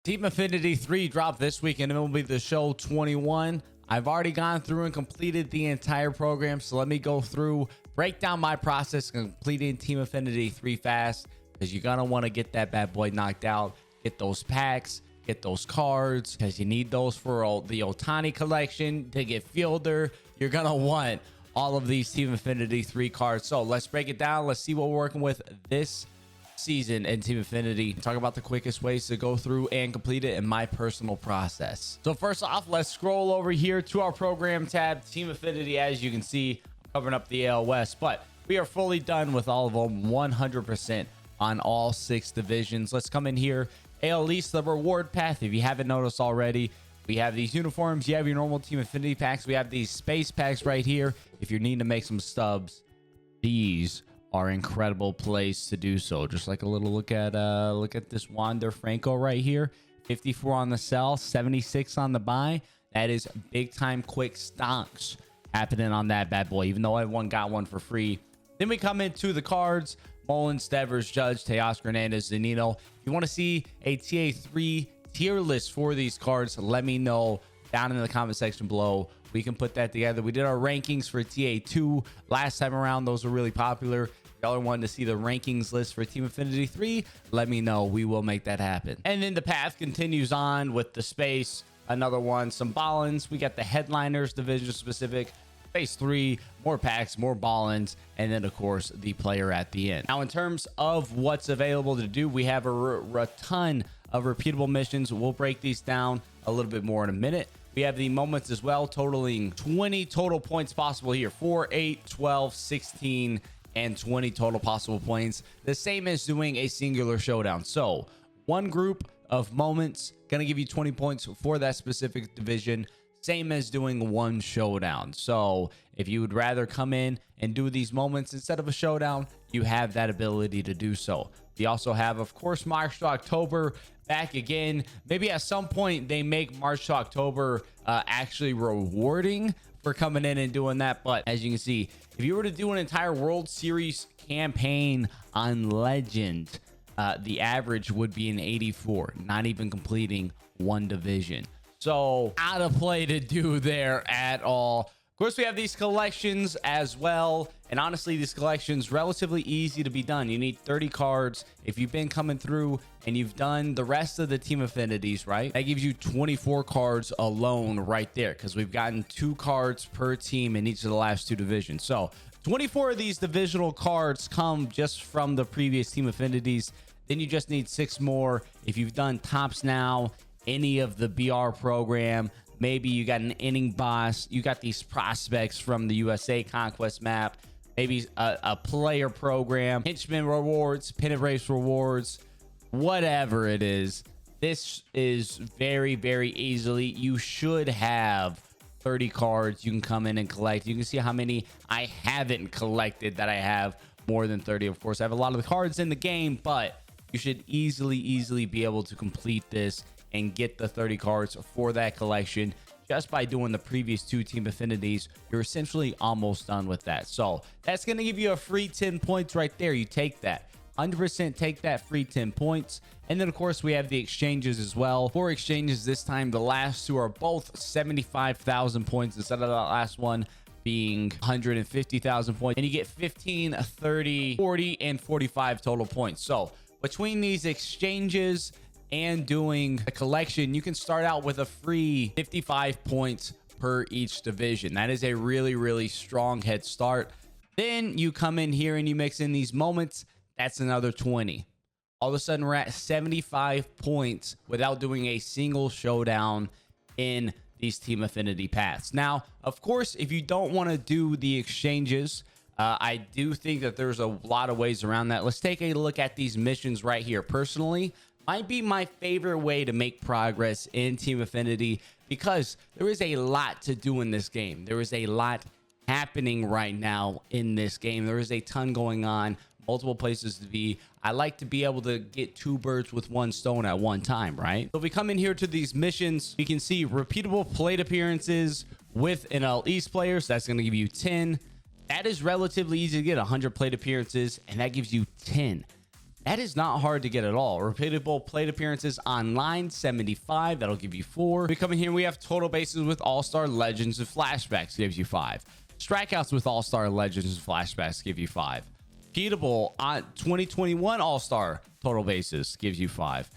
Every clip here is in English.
Team Affinity 3 dropped this week in MLB The Show 21. I've already gone through and completed the entire program, so let me go through, break down my process completing Team Affinity 3 fast, because you're gonna want to get that bad boy knocked out, get those packs, get those cards, because you need those for the Ohtani collection. To get fielder, you're gonna want all of these Team Affinity 3 cards. So let's break it down. Let's see what we're working with this season in Team Affinity. Talk about the quickest ways to go through and complete it in my personal process. So first off, let's scroll over here to our program tab, Team Affinity. As you can see, I'm covering up the AL West, but we are fully done with all of them, 100% on all 6 divisions. Let's come in here, AL East, the reward path. If you haven't noticed already, we have these uniforms. You have your normal Team Affinity packs. We have these space packs right here. If you're needing to make some stubs, these are incredible place to do so. Just like a little look at this Wander Franco right here, 54 on the sell, 76 on the buy. That is big time quick stocks happening on that bad boy, even though everyone got one for free. Then we come into the cards: Mullins, Devers, Judge, Teoscar Hernandez, Zanino. If you want to see a TA3 tier list for these cards, let me know down in the comment section below. We can put that together. We did our rankings for TA2 last time around. Those were really popular. If y'all are wanting to see the rankings list for Team Affinity 3, let me know. We will make that happen. And then the path continues on with the space. Another one, some Ballins. We got the headliners, division specific. Phase 3, more packs, more Ballins, and then of course the player at the end. Now in terms of what's available to do, we have a ton of repeatable missions. We'll break these down a little bit more in a minute. We have the moments as well, totaling 20 total points possible here: 4, 8, 12, 16, and 20 total possible points. The same as doing a singular showdown. So one group of moments gonna give you 20 points for that specific division, same as doing one showdown. So if you would rather come in and do these moments instead of a showdown, you have that ability to do so. We also have, of course, March to October back again. Maybe at some point they make March to October actually rewarding for coming in and doing that. But as you can see, if you were to do an entire World Series campaign on Legend, the average would be an 84, not even completing one division. So out of play to do there at all. Of course, we have these collections as well, and honestly, these collections relatively easy to be done. You need 30 cards. If you've been coming through and you've done the rest of the Team Affinities, right, that gives you 24 cards alone right there, because we've gotten 2 cards per team in each of the last 2 divisions. So 24 of these divisional cards come just from the previous Team Affinities. Then you just need 6 more. If you've done Tops Now, any of the BR program, maybe you got an inning boss, you got these prospects from the USA Conquest map, maybe a player program, henchman rewards, pennant race rewards, whatever it is. This is very, very easily. You should have 30 cards you can come in and collect. You can see how many I haven't collected that I have more than 30. Of course, I have a lot of the cards in the game, but you should easily be able to complete this and get the 30 cards for that collection just by doing the previous 2 Team Affinities. You're essentially almost done with that. So that's going to give you a free 10 points right there. You take that 100%, take that free 10 points. And then of course we have the exchanges as well. 4 exchanges this time. The last 2 are both 75,000 points instead of the last one being 150,000 points, and you get 15, 30, 40, and 45 total points. So between these exchanges and doing a collection, you can start out with a free 55 points per each division. That is a really strong head start. Then you come in here and you mix in these moments. That's another 20. All of a sudden we're at 75 points without doing a single showdown in these Team Affinity paths. Now, of course, if you don't want to do the exchanges, I do think that there's a lot of ways around that. Let's take a look at these missions right here. Personally, might be my favorite way to make progress in Team Affinity, because there is a lot to do in this game. There is a lot happening right now in this game. There is a ton going on, multiple places to be. I like to be able to get 2 birds with 1 stone at one time, right? So if we come in here to these missions, you can see repeatable plate appearances with NL East players. That's going to give you 10. That is relatively easy to get, 100 plate appearances, and that gives you 10. That is not hard to get at all. Repeatable plate appearances online, 75. That'll give you 4. We come in here, we have total bases with All-Star Legends and Flashbacks, gives you 5. Strikeouts with All-Star Legends and Flashbacks give you 5. Repeatable on 2021 All-Star total bases gives you 5.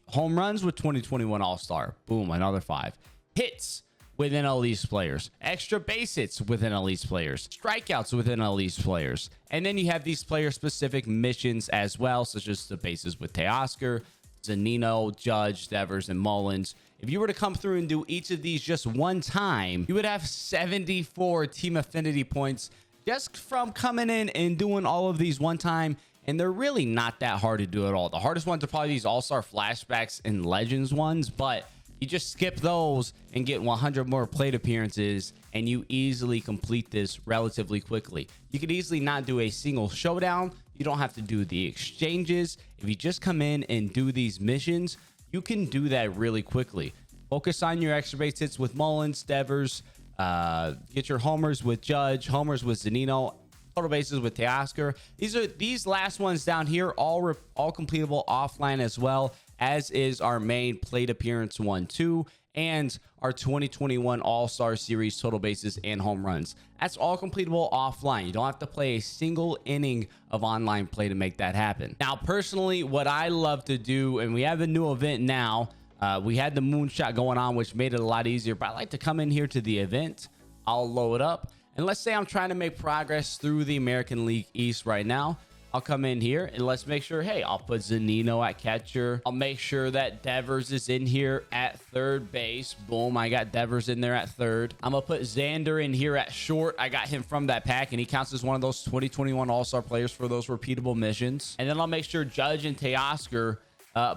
Home runs with 2021 All-Star, boom, another 5. Hits with NL East players, extra base hits with NL East players, strikeouts with NL East players, and then you have these player-specific missions as well, such as the bases with Teoscar, Zunino, Judge, Devers, and Mullins. If you were to come through and do each of these just one time, you would have 74 Team Affinity points just from coming in and doing all of these one time, and they're really not that hard to do at all. The hardest ones are probably these All-Star Flashbacks and Legends ones, but you just skip those and get 100 more plate appearances, and you easily complete this relatively quickly. You could easily not do a single showdown. You don't have to do the exchanges. If you just come in and do these missions, you can do that really quickly. Focus on your extra base hits with Mullins, Devers, get your homers with Judge, homers with Zunino, total bases with Teoscar. These last ones down here, all completable offline as well, as is our main plate appearance 1, 2, and our 2021 All-Star Series total bases and home runs. That's all completable offline. You don't have to play a single inning of online play to make that happen. Now, personally, what I love to do, and we have a new event now, we had the moonshot going on, which made it a lot easier, but I like to come in here to the event. I'll load up, and let's say I'm trying to make progress through the American League East right now. I'll come in here and let's make sure, hey, I'll put Zunino at catcher. I'll make sure that Devers is in here at third base. Boom, I got Devers in there at third. I'm going to put Xander in here at short. I got him from that pack, and he counts as one of those 2021 All-Star players for those repeatable missions. And then I'll make sure Judge and Teoscar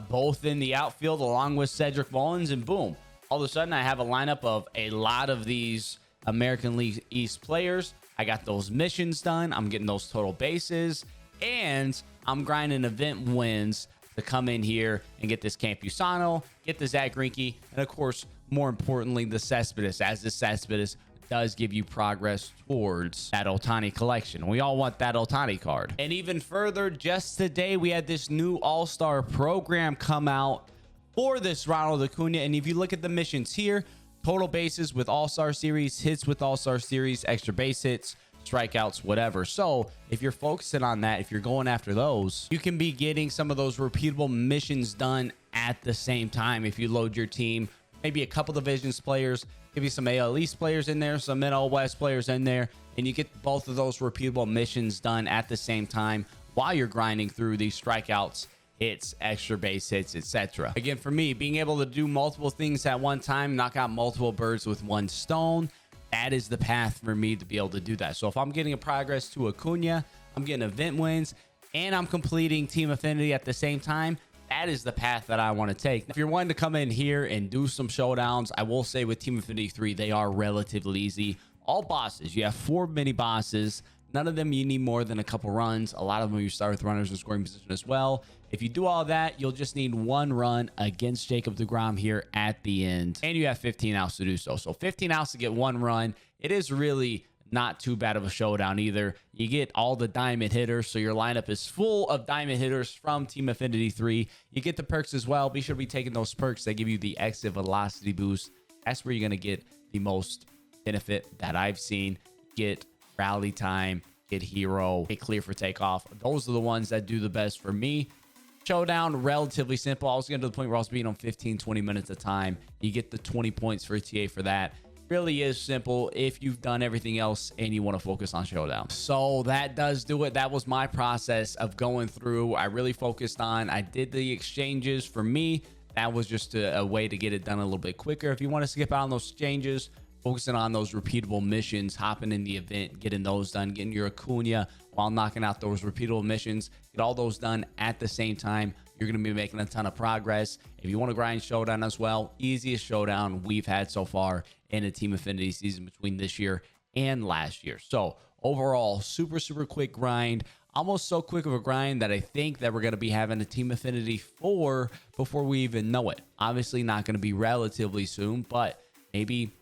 both in the outfield along with Cedric Mullins, and boom, all of a sudden I have a lineup of a lot of these American League East players. I got those missions done. I'm getting those total bases, and I'm grinding event wins to come in here and get this Campusano, get the Zach Greinke, and of course, more importantly, the Cespedes, as the Cespedes does give you progress towards that Ohtani collection. We all want that Ohtani card. And even further, just today, we had this new All-Star program come out for this Ronald Acuna. And if you look at the missions here, total bases with All-Star Series, hits with All-Star Series, extra base hits, strikeouts, whatever. So if you're focusing on that, if you're going after those, you can be getting some of those repeatable missions done at the same time. If you load your team, maybe a couple divisions players, give you some AL East players in there, some NL West players in there, and you get both of those repeatable missions done at the same time while you're grinding through these strikeouts, hits, extra base hits, etc. Again, for me, being able to do multiple things at one time, knock out multiple birds with one stone, that is the path for me to be able to do that. So if I'm getting a progress to Acuna, I'm getting event wins, and I'm completing Team Affinity at the same time, that is the path that I want to take. If you're wanting to come in here and do some showdowns, I will say with Team Affinity 3, they are relatively easy. All bosses, you have 4 mini bosses. None of them you need more than a couple runs. A lot of them you start with runners in scoring position as well. If you do all that, you'll just need 1 run against Jacob deGrom here at the end. And you have 15 outs to do so. So 15 outs to get 1 run. It is really not too bad of a showdown either. You get all the diamond hitters, so your lineup is full of diamond hitters from Team Affinity 3. You get the perks as well. Be sure to be taking those perks that give you the exit velocity boost. That's where you're going to get the most benefit that I've seen. Get rally time, get hero, get clear for takeoff. Those are the ones that do the best for me. Showdown, relatively simple. I was getting to the point where I was beating on 15-20 minutes a time. You get the 20 points for a TA for that. Really is simple if you've done everything else and you want to focus on showdown. So that does do it. That was my process of going through. I really focused on, I did the exchanges. For me, that was just a way to get it done a little bit quicker. If you want to skip out on those exchanges, focusing on those repeatable missions, hopping in the event, getting those done, getting your Acuna while knocking out those repeatable missions, get all those done at the same time. You're going to be making a ton of progress. If you want to grind showdown as well, easiest showdown we've had so far in a Team Affinity season between this year and last year. So overall, super quick grind. Almost so quick of a grind that I think that we're going to be having a Team Affinity 4 before we even know it. Obviously not going to be relatively soon, but maybe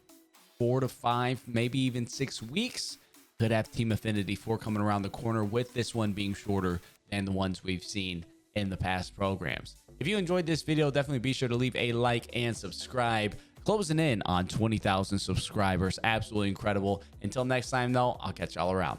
4 to 5, maybe even 6 weeks. Could have Team Affinity 4 coming around the corner, with this one being shorter than the ones we've seen in the past programs. If you enjoyed this video, definitely be sure to leave a like and subscribe. Closing in on 20,000 subscribers. Absolutely incredible. Until next time, though, I'll catch y'all around.